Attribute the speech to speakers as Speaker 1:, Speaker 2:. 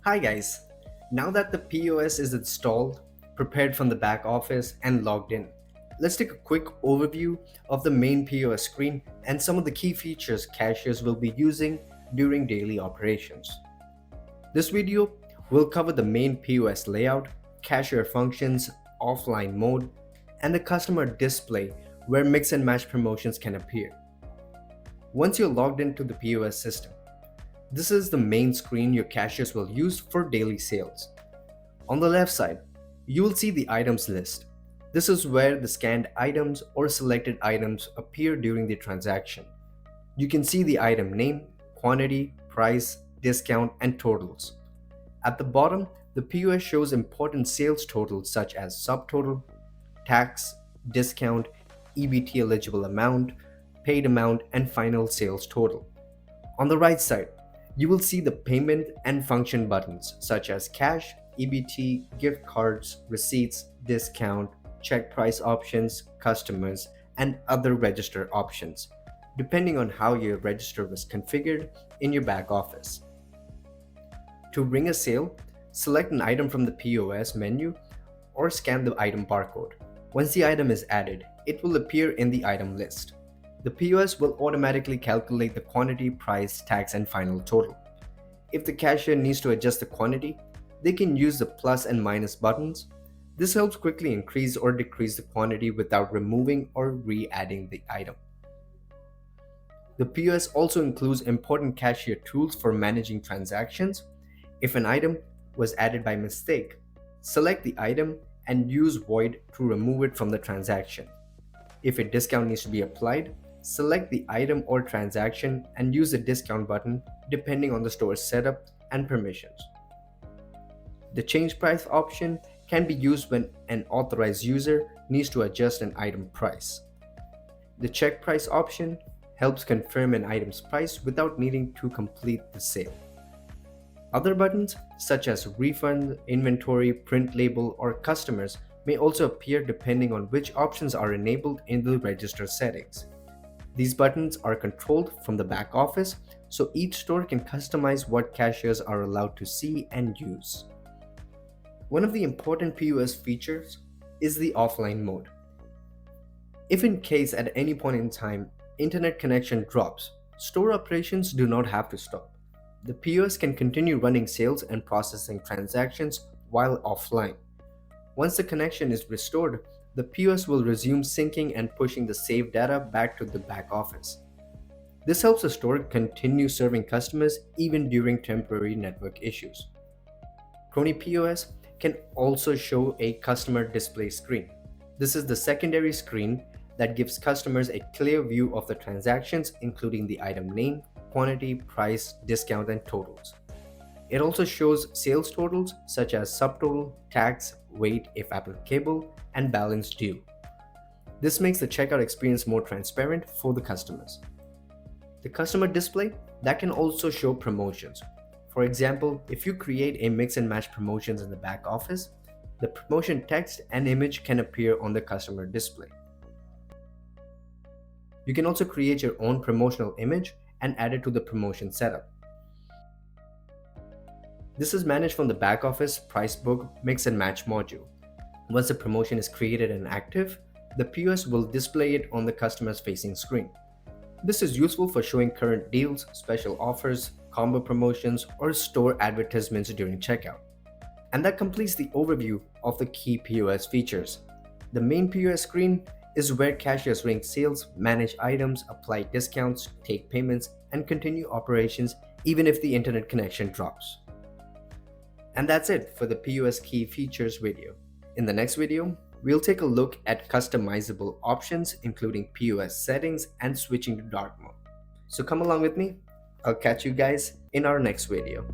Speaker 1: Hi guys, now that the POS is installed, prepared from the back office and logged in, let's take a quick overview of the main POS screen and some of the key features cashiers will be using during daily operations. This video will cover the main POS layout, cashier functions, offline mode, and the customer display where mix and match promotions can appear. Once you're logged into the POS system, this is the main screen your cashiers will use for daily sales. On the left side, you will see the items list. This is where the scanned items or selected items appear during the transaction. You can see the item name, quantity, price, discount, and totals. At the bottom, the POS shows important sales totals such as subtotal, tax, discount, EBT eligible amount, paid amount, and final sales total. On the right side, you will see the payment and function buttons such as cash, EBT, gift cards, receipts, discount, check price options, customers, and other register options, depending on how your register was configured in your back office. To ring a sale, select an item from the POS menu or scan the item barcode. Once the item is added, it will appear in the item list. The POS will automatically calculate the quantity, price, tax, and final total. If the cashier needs to adjust the quantity, they can use the plus and minus buttons. This helps quickly increase or decrease the quantity without removing or re-adding the item. The POS also includes important cashier tools for managing transactions. If an item was added by mistake, select the item and use void to remove it from the transaction. If a discount needs to be applied, select the item or transaction and use the discount button depending on the store's setup and permissions. The change price option can be used when an authorized user needs to adjust an item price. The check price option helps confirm an item's price without needing to complete the sale. Other buttons such as refund, inventory, print label, or customers may also appear depending on which options are enabled in the register settings. These buttons are controlled from the back office, so each store can customize what cashiers are allowed to see and use. One of the important POS features is the offline mode. If in case at any point in time internet connection drops, store operations do not have to stop. The POS can continue running sales and processing transactions while offline. Once the connection is restored, the POS will resume syncing and pushing the saved data back to the back office. This helps the store continue serving customers even during temporary network issues. Crony POS can also show a customer display screen. This is the secondary screen that gives customers a clear view of the transactions, including the item name, quantity, price, discount, and totals. It also shows sales totals such as subtotal, tax, weight if applicable, and balance due. This makes the checkout experience more transparent for the customers. The customer display that can also show promotions. For example, if you create a mix and match promotions in the back office, the promotion text and image can appear on the customer display. You can also create your own promotional image and add it to the promotion setup. This is managed from the back office price book mix and match module. Once the promotion is created and active, the POS will display it on the customer's facing screen. This is useful for showing current deals, special offers, combo promotions, or store advertisements during checkout. And that completes the overview of the key POS features. The main POS screen is where cashiers rank sales, manage items, apply discounts, take payments, and continue operations even if the internet connection drops. And that's it for the POS Key Features video. In the next video, we'll take a look at customizable options including POS settings and switching to dark mode. So come along with me. I'll catch you guys in our next video.